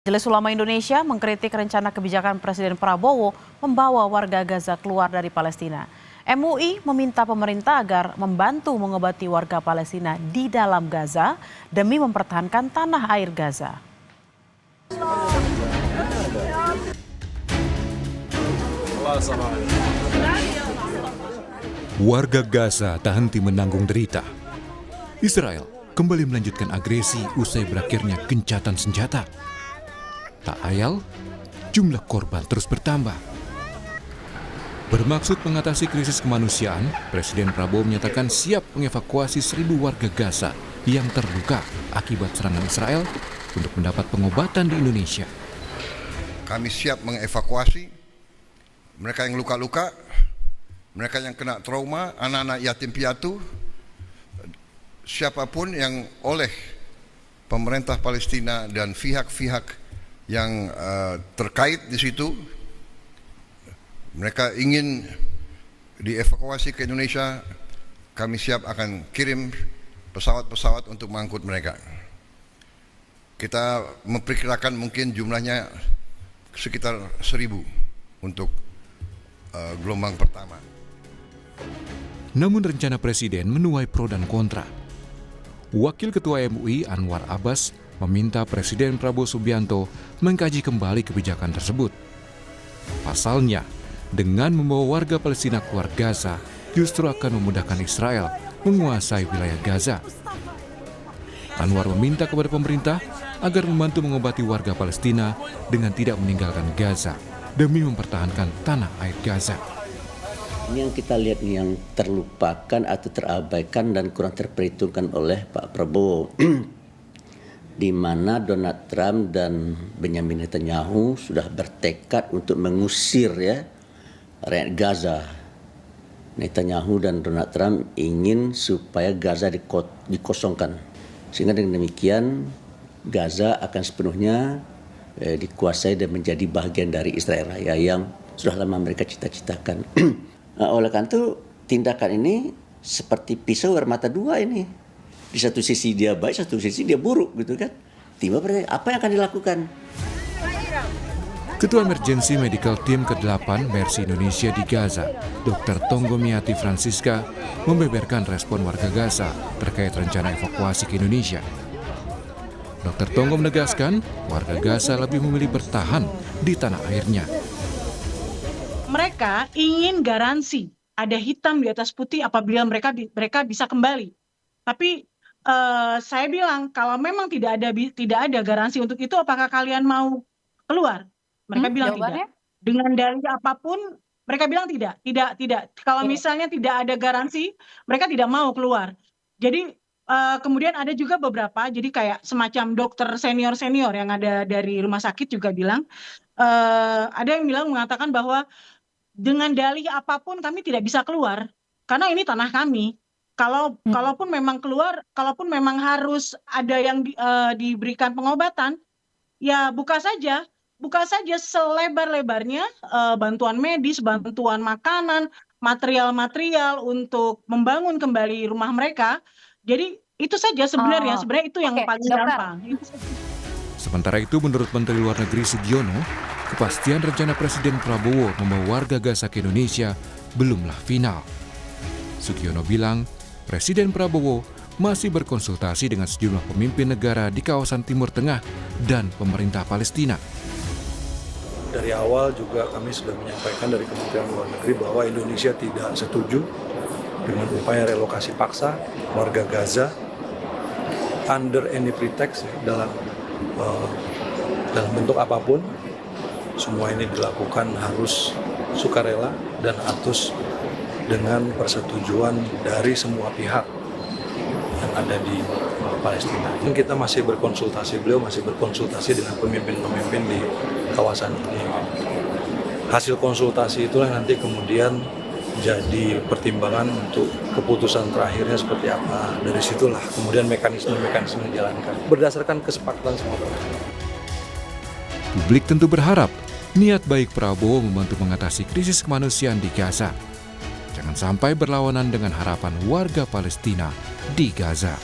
Majelis Ulama Indonesia mengkritik rencana kebijakan Presiden Prabowo membawa warga Gaza keluar dari Palestina. MUI meminta pemerintah agar membantu mengobati warga Palestina di dalam Gaza demi mempertahankan tanah air Gaza. Warga Gaza tak henti menanggung derita. Israel kembali melanjutkan agresi usai berakhirnya gencatan senjata. Tak ayal, jumlah korban terus bertambah. Bermaksud mengatasi krisis kemanusiaan, Presiden Prabowo menyatakan siap mengevakuasi 1.000 warga Gaza yang terluka akibat serangan Israel untuk mendapat pengobatan di Indonesia. Kami siap mengevakuasi mereka yang luka-luka, mereka yang kena trauma, anak-anak yatim piatu, siapapun yang oleh pemerintah Palestina dan pihak-pihak yang terkait di situ, mereka ingin dievakuasi ke Indonesia, kami siap akan kirim pesawat-pesawat untuk mengangkut mereka. Kita memperkirakan mungkin jumlahnya sekitar 1.000 untuk gelombang pertama. Namun rencana Presiden menuai pro dan kontra. Wakil Ketua MUI Anwar Abbas meminta Presiden Prabowo Subianto mengkaji kembali kebijakan tersebut. Pasalnya, dengan membawa warga Palestina keluar Gaza, justru akan memudahkan Israel menguasai wilayah Gaza. Anwar meminta kepada pemerintah agar membantu mengobati warga Palestina dengan tidak meninggalkan Gaza demi mempertahankan tanah air Gaza. Ini yang kita lihat nih yang terlupakan atau terabaikan dan kurang terperhitungkan oleh Pak Prabowo. Di mana Donald Trump dan Benjamin Netanyahu sudah bertekad untuk mengusir rakyat Gaza. Netanyahu dan Donald Trump ingin supaya Gaza dikosongkan. Sehingga dengan demikian Gaza akan sepenuhnya dikuasai dan menjadi bagian dari Israel Raya yang sudah lama mereka cita-citakan. Oleh karena itu tindakan ini seperti pisau bermata dua ini. Di satu sisi dia baik, satu sisi dia buruk gitu kan. Tiba apa yang akan dilakukan? Ketua Emergency Medical Team ke-8 Mercy Indonesia di Gaza, Dr. Tonggomiati Francisca, membeberkan respon warga Gaza terkait rencana evakuasi ke Indonesia. Dr. Tonggo menegaskan warga Gaza lebih memilih bertahan di tanah airnya. Mereka ingin garansi, ada hitam di atas putih apabila mereka bisa kembali. Tapi saya bilang kalau memang tidak ada garansi untuk itu, apakah kalian mau keluar? Mereka bilang tidak. Dengan dalih apapun, mereka bilang tidak. Kalau misalnya tidak ada garansi, mereka tidak mau keluar. Jadi kemudian ada juga beberapa, jadi kayak semacam dokter senior yang ada dari rumah sakit juga bilang, ada yang mengatakan bahwa dengan dalih apapun kami tidak bisa keluar karena ini tanah kami. Kalaupun memang keluar, kalaupun memang harus ada yang diberikan pengobatan, ya buka saja selebar-lebarnya bantuan medis, bantuan makanan, material untuk membangun kembali rumah mereka. Jadi itu saja sebenarnya itu yang paling gampang. Sementara itu, menurut Menteri Luar Negeri Sugiono, kepastian rencana Presiden Prabowo membawa warga Gaza ke Indonesia belumlah final. Sugiono bilang, Presiden Prabowo masih berkonsultasi dengan sejumlah pemimpin negara di kawasan Timur Tengah dan pemerintah Palestina. Dari awal juga kami sudah menyampaikan dari Kementerian Luar Negeri bahwa Indonesia tidak setuju dengan upaya relokasi paksa warga Gaza under any pretext dalam bentuk apapun. Semua ini dilakukan harus sukarela dan harus dengan persetujuan dari semua pihak yang ada di Palestina. Kita masih berkonsultasi, beliau masih berkonsultasi dengan pemimpin-pemimpin di kawasan ini. Hasil konsultasi itulah nanti kemudian jadi pertimbangan untuk keputusan terakhirnya seperti apa. Dari situlah kemudian mekanisme dijalankan berdasarkan kesepakatan semua pihak. Publik tentu berharap niat baik Prabowo membantu mengatasi krisis kemanusiaan di Gaza. Jangan sampai berlawanan dengan harapan warga Palestina di Gaza.